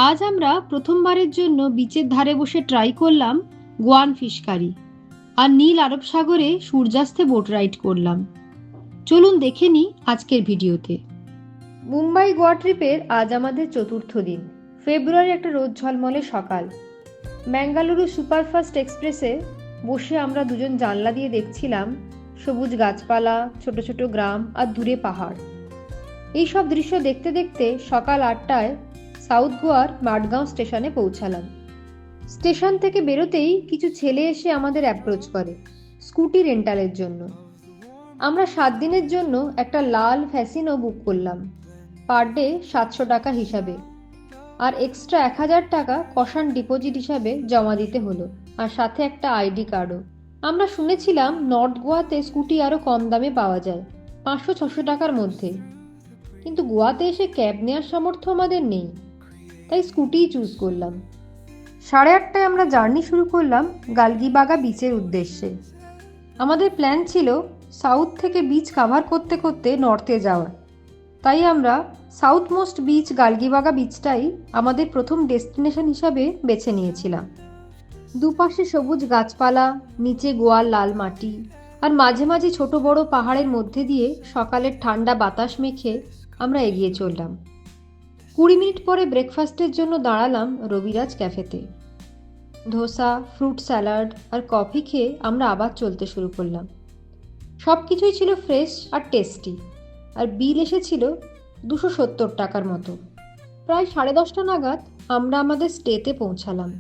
আজ আমরা প্রথমবারের জন্য বিচের ধারে বসে ট্রাই করলাম গোয়ান ফিশ কারি আর নীল আরব সাগরে সূর্যাস্তে বোট রাইড করলাম। চলুন দেখে নিই আজকের ভিডিওতে। মুম্বাই গোয়া ট্রিপের আজ আমাদের চতুর্থ দিন। ফেব্রুয়ারি একটা রোদ ঝলমলে সকাল। ম্যাঙ্গালুরু সুপারফাস্ট এক্সপ্রেসে বসে আমরা দুজন জানলা দিয়ে দেখছিলাম সবুজ গাছপালা, ছোট ছোট গ্রাম আর দূরে পাহাড়। এই সব দৃশ্য দেখতে দেখতে সকাল 8টায় সাউথ গোয়ার মাডগাঁও স্টেশনে পৌঁছালাম। স্টেশন থেকে বেরোতেই কিছু ছেলে এসে আমাদের অ্যাপ্রোচ করে স্কুটি রেন্টালের জন্য। আমরা 7 দিনের জন্য একটা লাল ফ্যাসিনো বুক করলাম, পার ডে 700 টাকা হিসাবে, আর এক্সট্রা 1000 টাকা কশান ডিপোজিট হিসাবে জমা দিতে হলো, আর সাথে একটা আইডি কার্ডও। আমরা শুনেছিলাম নর্থ গোয়াতে স্কুটি আরও কম দামে পাওয়া যায়, 500-600 টাকার মধ্যে, কিন্তু গোয়াতে এসে ক্যাব নেওয়ার সামর্থ্য আমাদের নেই, তাই স্কুটিই চুজ করলাম। 8:30টায় আমরা জার্নি শুরু করলাম গালগিবাগা বিচের উদ্দেশ্যে। আমাদের প্ল্যান ছিল সাউথ থেকে বিচ কাভার করতে করতে নর্থে যাওয়ার, তাই আমরা সাউথ মোস্ট বিচ গালগিবাগা বিচটাই আমাদের প্রথম ডেস্টিনেশন হিসাবে বেছে নিয়েছিলাম। দুপাশে সবুজ গাছপালা, নিচে গোয়ার লাল মাটি, আর মাঝে মাঝে ছোট বড় পাহাড়ের মধ্যে দিয়ে সকালের ঠান্ডা বাতাস মেখে আমরা এগিয়ে চললাম। 20 মিনিট পরে ব্রেকফাস্টের জন্য দাঁড়ালাম রবিরাজ ক্যাফেতে। ধোসা, ফ্রুট স্যালাড আর কফি খেয়ে আমরা আবার চলতে শুরু করলাম। সব কিছুই ছিল ফ্রেশ আর টেস্টি, আর বিল এসেছিল 270 টাকার মতো। প্রায় 10:30 নাগাদ আমরা আমাদের স্টেতে পৌঁছালাম।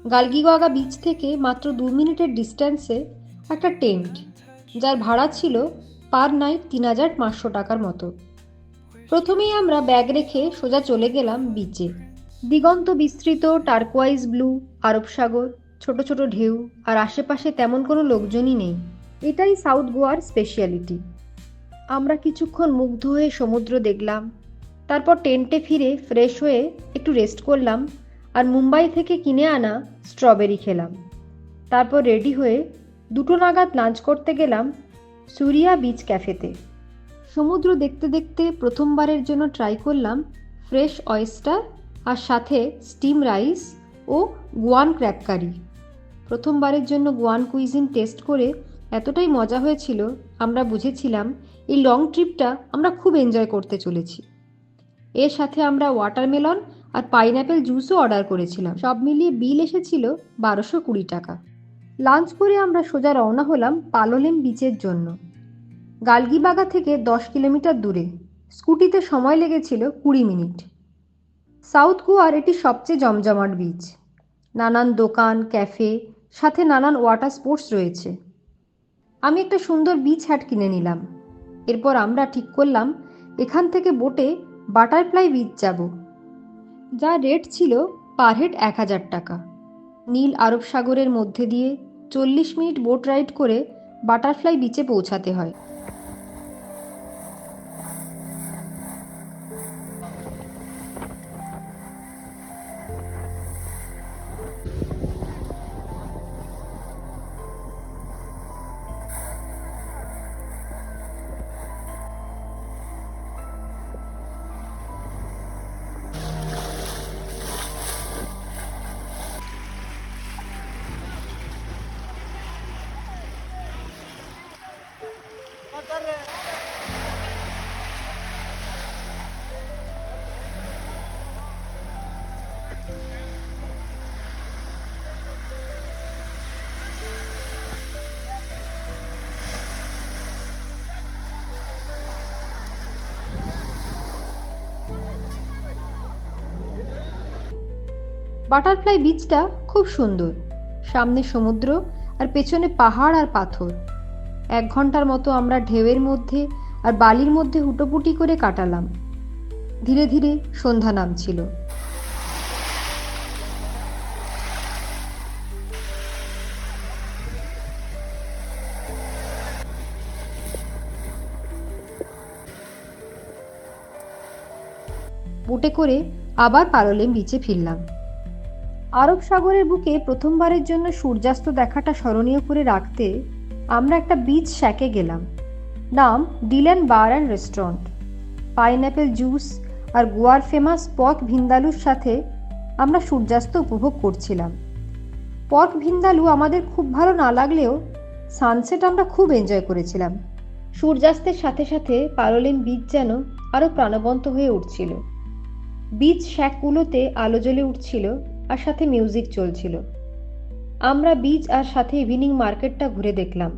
গালগিবাগা বিচ থেকে মাত্র 2 মিনিটের ডিস্ট্যান্সে একটা টেন্ট, যার ভাড়া ছিল পার নাইট 3500 টাকার মতো। প্রথমেই আমরা ব্যাগ রেখে সোজা চলে গেলাম বিচে। দিগন্ত বিস্তৃত টার্কোয়াইজ ব্লু আরব সাগর, ছোট ছোট ঢেউ, আর আশেপাশে তেমন কোনো লোকজনই নেই। এটাই সাউথ গোয়ার স্পেশালিটি। আমরা কিছুক্ষণ মুগ্ধ হয়ে সমুদ্র দেখলাম, তারপর টেন্টে ফিরে ফ্রেশ হয়ে একটু রেস্ট করলাম, আর মুম্বাই থেকে কিনে আনা স্ট্রবেরি খেলাম। তারপর রেডি হয়ে 2টো নাগাদ লাঞ্চ করতে গেলাম সুরিয়া বিচ ক্যাফেতে। সমুদ্র দেখতে দেখতে প্রথমবারের জন্য ট্রাই করলাম ফ্রেশ অয়েস্টার, আর সাথে স্টিম রাইস ও গোয়ান ক্র্যাব কারি। প্রথমবারের জন্য গোয়ান কুইজিন টেস্ট করে এতটাই মজা হয়েছিল, আমরা বুঝেছিলাম এই লং ট্রিপটা আমরা খুব এনজয় করতে চলেছি। এর সাথে আমরা ওয়াটারমেলন আর পাইনঅ্যাপেল জুসও অর্ডার করেছিলাম। সব মিলিয়ে বিল এসেছিল 1220 টাকা। লাঞ্চ করে আমরা সোজা রওনা হলাম পালোলেম বিচের জন্য। গালগিবাগা থেকে 10 কিলোমিটার দূরে, স্কুটিতে সময় লেগেছিল 20 মিনিট। সাউথ গোয়ার এটি সবচেয়ে জমজমাট বিচ। নানান দোকান, ক্যাফে, সাথে নানান ওয়াটার স্পোর্টস রয়েছে। আমি একটা সুন্দর বিচ হ্যাট কিনে নিলাম। এরপর আমরা ঠিক করলাম এখান থেকে বোটে বাটারফ্লাই বিচ যাব, যার রেট ছিল পার হেড 1000 টাকা। নীল আরব সাগরের মধ্যে দিয়ে 40 মিনিট বোট রাইড করে বাটারফ্লাই বিচে পৌঁছাতে হয়। বাটারফ্লাই বিচটা খুব সুন্দর, সামনে সমুদ্র আর পেছনে পাহাড় আর পাথর। 1 ঘন্টার মতো আমরা ঢেউয়ের মধ্যে আর বালির মধ্যে হুটোপুটি করে কাটালাম। ধীরে ধীরে সন্ধ্যা নামছিল। বোটে করে আবার পালোলেম বিচে ফিরলাম। আরব সাগরের বুকে প্রথমবারের জন্য সূর্যাস্ত দেখাটা স্মরণীয় করে রাখতে আমরা একটা বিচ শ্যাকে গেলাম। নাম Dylan bar and restaurant. Pineapple juice আর গোয়ার ফেমাস পক ভিন্দালুর সাথে আমরা সূর্যাস্ত উপভোগ করছিলাম। পর্ক ভিন্দালু আমাদের খুব ভালো না লাগলেও সানসেট আমরা খুব এনজয় করেছিলাম। সূর্যাস্তের সাথে সাথে পালোলেম বিচ যেন আরও প্রাণবন্ত হয়ে উঠছিল। বিচ শ্যাকগুলোতে আলো জ্বলে উঠছিল আর সাথে মিউজিক চলছিল। আমরা বিচ আর সাথে ইভিনিং মার্কেটটা ঘুরে দেখলাম।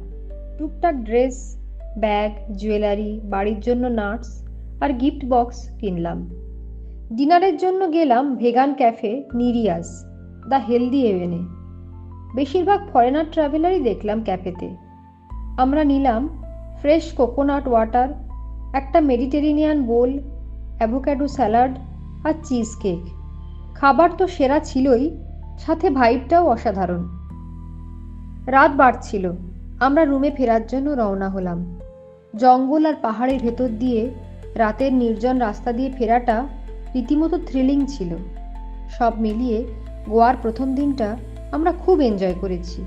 টুকটাক ড্রেস, ব্যাগ, জুয়েলারি, বাড়ির জন্য নাটস আর গিফট বক্স কিনলাম। ডিনারের জন্য গেলাম ভেগান ক্যাফে নিরিয়াস, দ্য হেলদি হেভেনে। বেশিরভাগ ফরেনার ট্রাভেলারই দেখলাম ক্যাফেতে। আমরা নিলাম ফ্রেশ কোকোনাট ওয়াটার, একটা মেডিটেরেনিয়ান বোল, অ্যাভোক্যাডো স্যালাড আর চিজ কেক। খাবার তো সেরা ছিলই, সাথে ভাইবটাও অসাধারণ। রাত বাড়ছিল, আমরা রুমে ফেরার জন্য রওনা হলাম। জঙ্গল আর পাহাড়ের ভেতর দিয়ে রাতের নির্জন রাস্তা দিয়ে ফেরাটা রীতিমতো থ্রিলিং ছিল। সব মিলিয়ে গোয়ার প্রথম দিনটা আমরা খুব এনজয় করেছি।